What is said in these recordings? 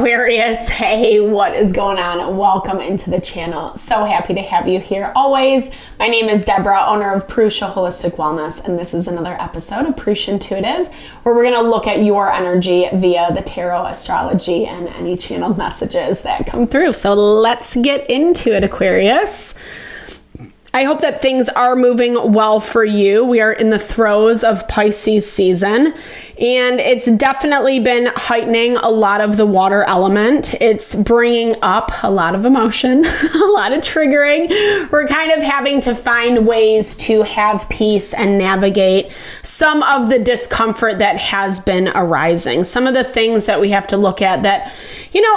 Aquarius, hey, what is going on? Welcome into the channel. So happy to have you here always. My name is Deborah, owner of Purusha Holistic Wellness, and this is another episode of Purusha Intuitive, where we're going to look at your energy via the tarot, astrology, and any channeled messages that come through. So let's get into it, Aquarius. I hope that things are moving well for you. We are in the throes of Pisces season, and it's definitely been heightening a lot of the water element. It's bringing up a lot of emotion, a lot of triggering. We're kind of having to find ways to have peace and navigate some of the discomfort that has been arising. Some of the things that we have to look at that,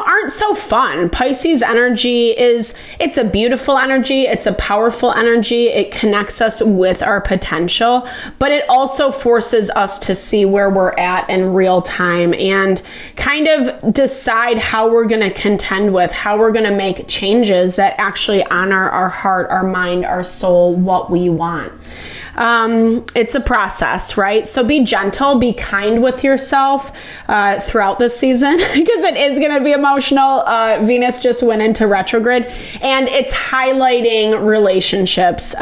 aren't so fun. Pisces energy it's a beautiful energy. It's a powerful energy. It connects us with our potential, but it also forces us to see where we're at in real time and kind of decide how we're going to contend with, how we're going to make changes that actually honor our heart, our mind, our soul, what we want. It's a process, right? So be gentle, be kind with yourself throughout this season because it is going to be emotional. Venus just went into retrograde and it's highlighting relationships,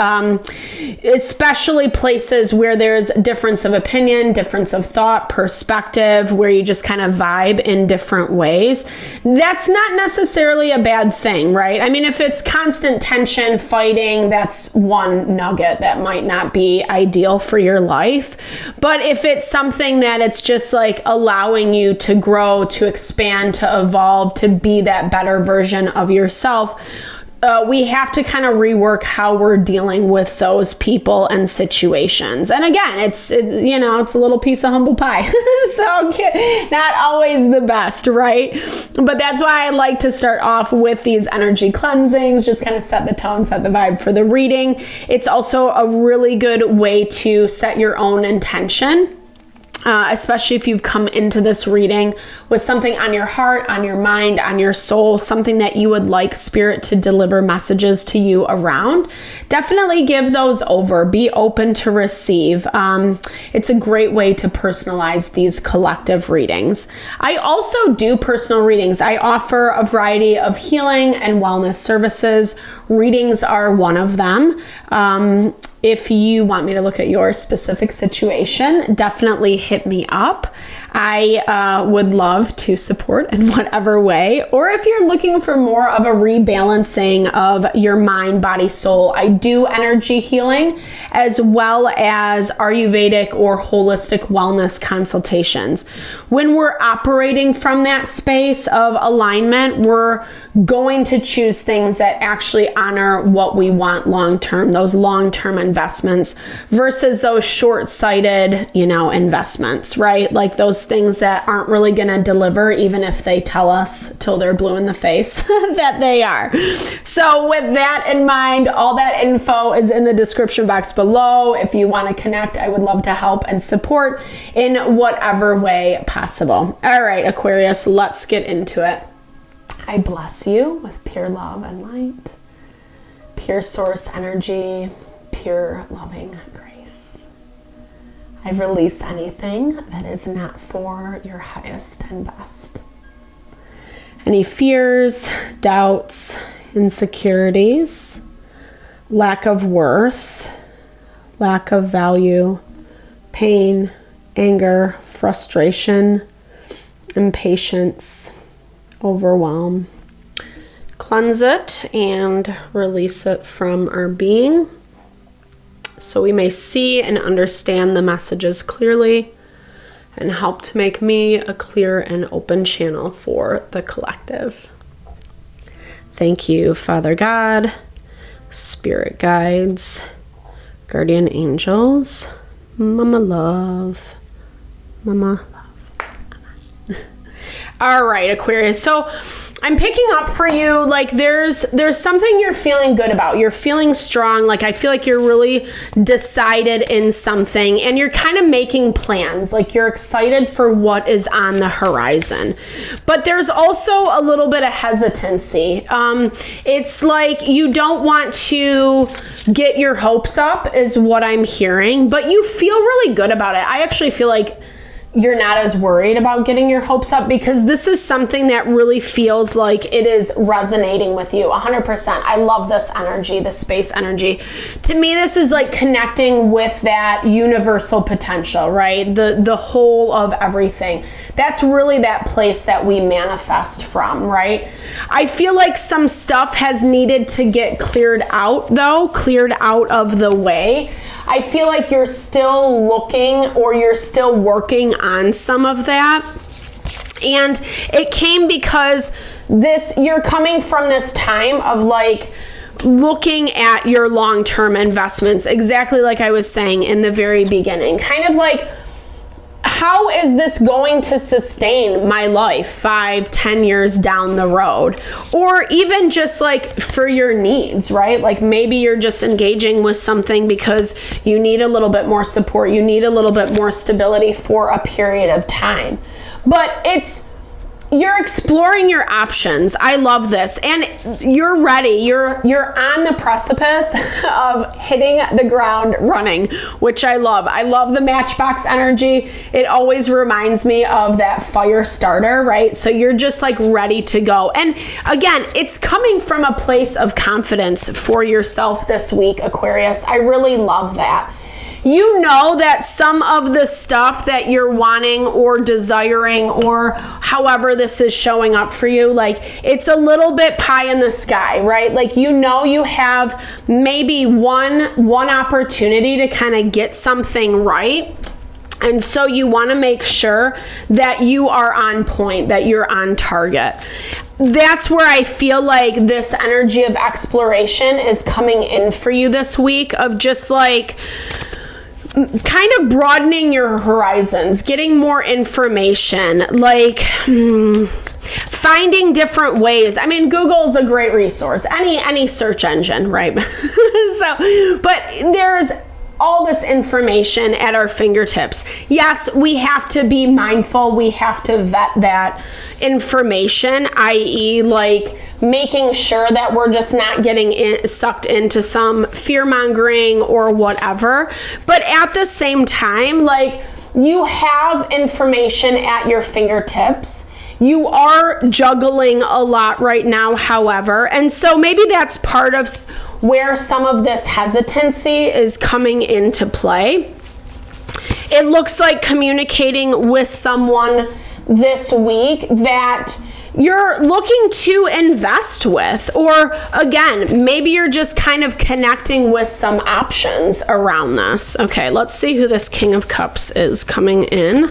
especially places where there's difference of opinion, difference of thought, perspective, where you just kind of vibe in different ways. That's not necessarily a bad thing, right? I mean, if it's constant tension, fighting, that's one nugget that might not be ideal for your life. But if it's something that it's just like allowing you to grow, to expand, to evolve, to be that better version of yourself, we have to kind of rework how we're dealing with those people and situations. And again, it's a little piece of humble pie. So not always the best, right? But that's why I like to start off with these energy cleansings, just kind of set the tone, set the vibe for the reading. It's also a really good way to set your own intention. Especially if you've come into this reading with something on your heart, on your mind, on your soul, something that you would like spirit to deliver messages to you around, definitely give those over. Be open to receive. It's a great way to personalize these collective readings. I also do personal readings. I offer a variety of healing and wellness services. Readings are one of them. If you want me to look at your specific situation, definitely hit me up. I would love to support in whatever way. Or if you're looking for more of a rebalancing of your mind, body, soul, I do energy healing as well as Ayurvedic or holistic wellness consultations. When we're operating from that space of alignment, we're going to choose things that actually honor what we want long-term, those long-term investments versus those short-sighted, investments, right? Like those things that aren't really going to deliver, even if they tell us till they're blue in the face that they are. So with that in mind, all that info is in the description box below. If you want to connect, I would love to help and support in whatever way possible. All right, Aquarius, let's get into it. I bless you with pure love and light, pure source energy, pure loving grace. I release anything that is not for your highest and best. Any fears, doubts, insecurities, lack of worth, lack of value, pain, anger, frustration, impatience, overwhelm. Cleanse it and release it from our being so we may see and understand the messages clearly and help to make me a clear and open channel for the collective. Thank you, Father God, spirit guides, guardian angels, Mama Love, Mama Love. All right, Aquarius. So I'm picking up for you, like there's something you're feeling good about. You're feeling strong. Like I feel like you're really decided in something and you're kind of making plans. Like you're excited for what is on the horizon. But there's also a little bit of hesitancy. It's like you don't want to get your hopes up is what I'm hearing, but you feel really good about it. I actually feel like you're not as worried about getting your hopes up, because this is something that really feels like it is resonating with you 100%. I love this energy, the space energy. To me, this is like connecting with that universal potential, right? The whole of everything. That's really that place that we manifest from, right? I feel like some stuff has needed to get cleared out though, cleared out of the way. I feel like you're still looking, or you're still working on some of that. And it came because you're coming from this time of like looking at your long-term investments, exactly like I was saying in the very beginning, kind of like, how is this going to sustain my life 5-10 years down the road? Or even just like for your needs, right? Like maybe you're just engaging with something because you need a little bit more support, you need a little bit more stability for a period of time. But you're exploring your options. I love this. And you're ready. You're on the precipice of hitting the ground running, which I love. I love the matchbox energy. It always reminds me of that fire starter, right? So you're just like ready to go. And again, it's coming from a place of confidence for yourself this week, Aquarius. I really love that. You know that some of the stuff that you're wanting or desiring, or however this is showing up for you, like it's a little bit pie in the sky, right? Like, you know, you have maybe one opportunity to kind of get something right. And so you want to make sure that you are on point, that you're on target. That's where I feel like this energy of exploration is coming in for you this week, of just like kind of broadening your horizons, getting more information, like finding different ways. I mean, Google's a great resource, any search engine, right? But there's all this information at our fingertips. Yes, we have to be mindful. We have to vet that information, i.e. like making sure that we're just not getting sucked into some fear-mongering or whatever. But at the same time, like, you have information at your fingertips. You are juggling a lot right now, however, and so maybe that's part of where some of this hesitancy is coming into play. It looks like communicating with someone this week that you're looking to invest with, or again, maybe you're just kind of connecting with some options around this. Okay, let's see who this King of Cups is coming in.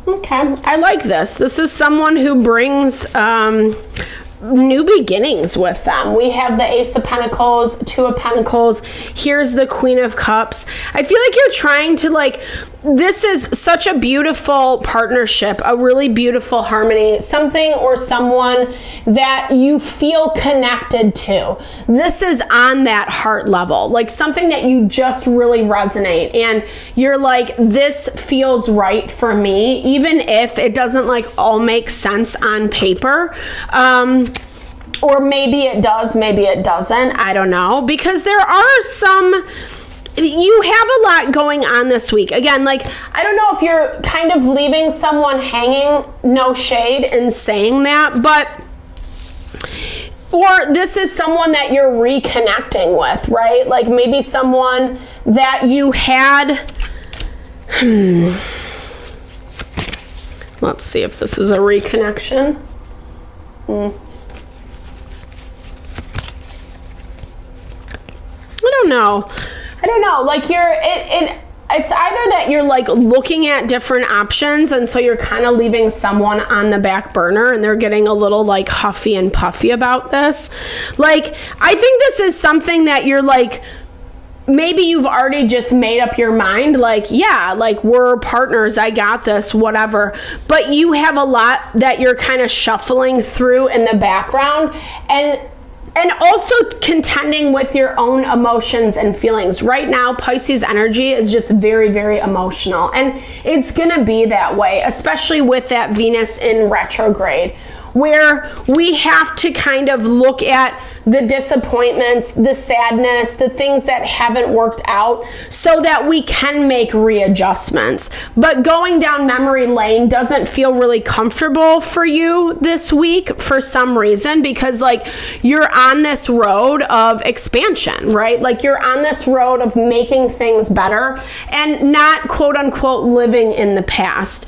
Okay, I like this. This is someone who brings new beginnings with them. We have the Ace of Pentacles, Two of Pentacles. Here's the Queen of Cups. I feel like you're trying to this is such a beautiful partnership, a really beautiful harmony, something or someone that you feel connected to. This is on that heart level, like something that you just really resonate, and you're like, this feels right for me, even if it doesn't all make sense on paper. Or maybe it does, maybe it doesn't. I don't know, because there are you have a lot going on this week. Again, I don't know if you're kind of leaving someone hanging, no shade in saying that, or this is someone that you're reconnecting with, right? Like maybe someone that you had, let's see if this is a reconnection. I don't know. It's either that you're looking at different options, and so you're kind of leaving someone on the back burner and they're getting a little huffy and puffy about this. I think this is something that you're maybe you've already just made up your mind, we're partners, I got this, whatever. But you have a lot that you're kind of shuffling through in the background, and also contending with your own emotions and feelings. Right now, Pisces energy is just very, very emotional. And it's going to be that way, especially with that Venus in retrograde. where we have to kind of look at the disappointments, the sadness, the things that haven't worked out so that we can make readjustments. But going down memory lane doesn't feel really comfortable for you this week for some reason, because like you're on this road of expansion, right? Like you're on this road of making things better and not quote unquote living in the past.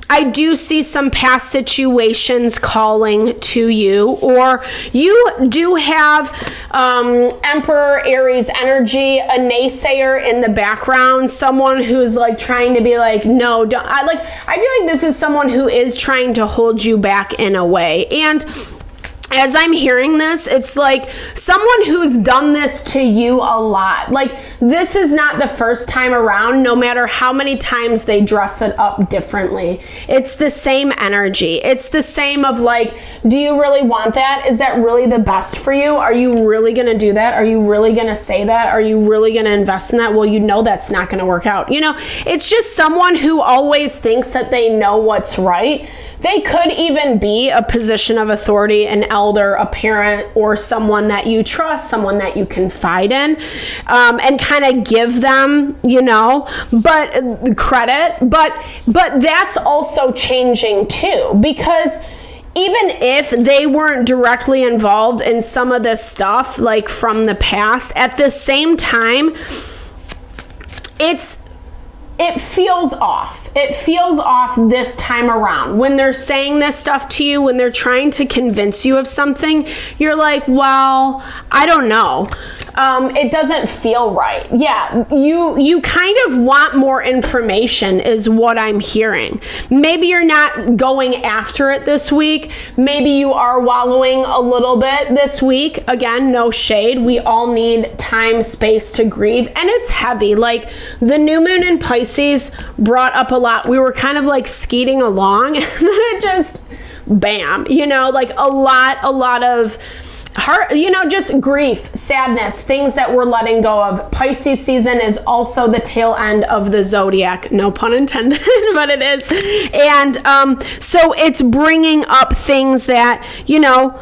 I do see some past situations calling to you, or you do have Emperor Aries energy, a naysayer in the background, someone who's like trying to be like, no, don't. I feel like this is someone who is trying to hold you back in a way. And as I'm hearing this, it's like someone who's done this to you a lot. Like this is not the first time around, no matter how many times they dress it up differently. It's the same energy. It's the same of like, do you really want that? Is that really the best for you? Are you really going to do that? Are you really going to say that? Are you really going to invest in that? Well, you know that's not going to work out. You know, it's just someone who always thinks that they know what's right. They could even be a position of authority, an elder, a parent, or someone that you trust, someone that you confide in, and kind of give them, you know, but credit. But that's also changing too, because even if they weren't directly involved in some of this stuff, like from the past, at the same time, it feels off. It feels off this time around. When they're saying this stuff to you, when they're trying to convince you of something, you're like, well, I don't know. It doesn't feel right. Yeah, you kind of want more information is what I'm hearing. Maybe you're not going after it this week. Maybe you are wallowing a little bit this week. Again, no shade. We all need time, space to grieve. And it's heavy. Like the new moon in Pisces brought up a lot. We were kind of like skeeting along and it just bam, you know, like a lot of heart, you know, just grief, sadness, things that we're letting go of. Pisces season is also the tail end of the zodiac, no pun intended, but it is. And so it's bringing up things that, you know,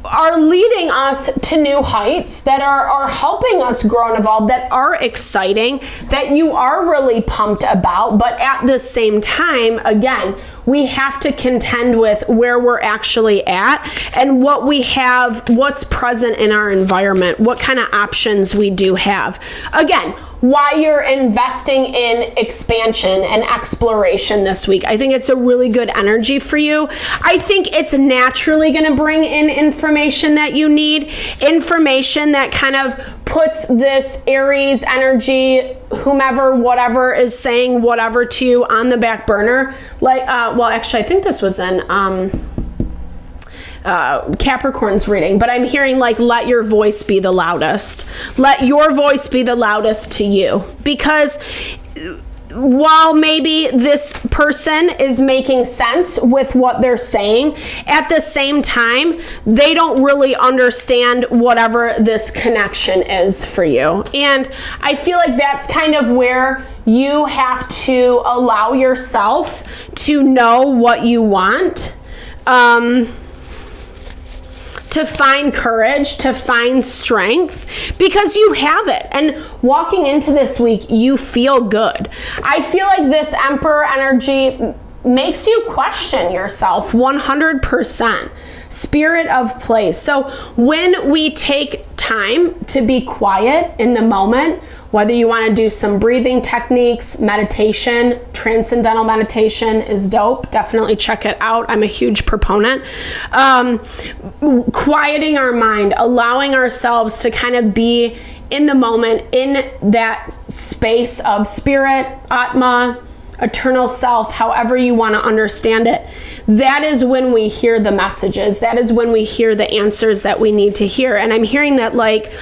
are leading us to new heights, that are helping us grow and evolve, that are exciting, that you are really pumped about. But at the same time, again, we have to contend with where we're actually at and what we have, what's present in our environment, what kind of options we do have. Again, why you're investing in expansion and exploration this week. I think it's a really good energy for you. I think it's naturally going to bring in information that you need, information that kind of puts this Aries energy, whomever, whatever is saying whatever to you on the back burner. Like, well, actually, I think this was in Capricorn's reading, but I'm hearing like, let your voice be the loudest. Let your voice be the loudest to you, because while maybe this person is making sense with what they're saying, at the same time, they don't really understand whatever this connection is for you. And I feel like that's kind of where you have to allow yourself to know what you want. To find courage, to find strength, because you have it. And walking into this week, you feel good. I feel like this Emperor energy makes you question yourself 100%. Spirit of place. So when we take time to be quiet in the moment, whether you want to do some breathing techniques, meditation, transcendental meditation is dope. Definitely check it out. I'm a huge proponent. Quieting our mind, allowing ourselves to kind of be in the moment, in that space of spirit, Atma, eternal self, however you want to understand it. That is when we hear the messages. That is when we hear the answers that we need to hear. And I'm hearing that like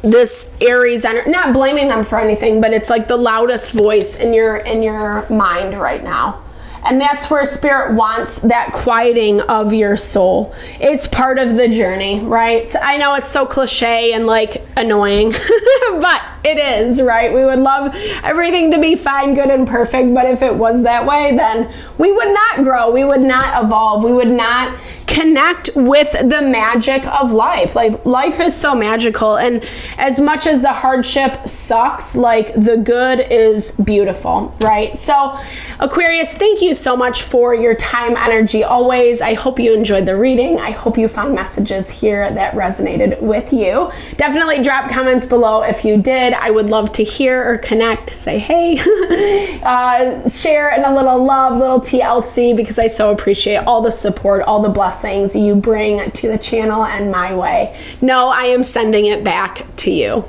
this Aries energy, not blaming them for anything, but it's like the loudest voice in your mind right now. And that's where Spirit wants that quieting of your soul. It's part of the journey, right? So I know it's so cliche and like annoying, but it is, right? We would love everything to be fine, good, and perfect, but if it was that way, then we would not grow, we would not evolve, we would not connect with the magic of life. Like, life is so magical, and as much as the hardship sucks, like, the good is beautiful, right? So Aquarius, thank you so much for your time, energy, always. I hope you enjoyed the reading. I hope you found messages here that resonated with you. Definitely drop comments below if you did. I would love to hear or connect, say hey, share in a little love, little TLC, because I so appreciate all the support, all the blessings you bring to the channel and my way. No, I am sending it back to you.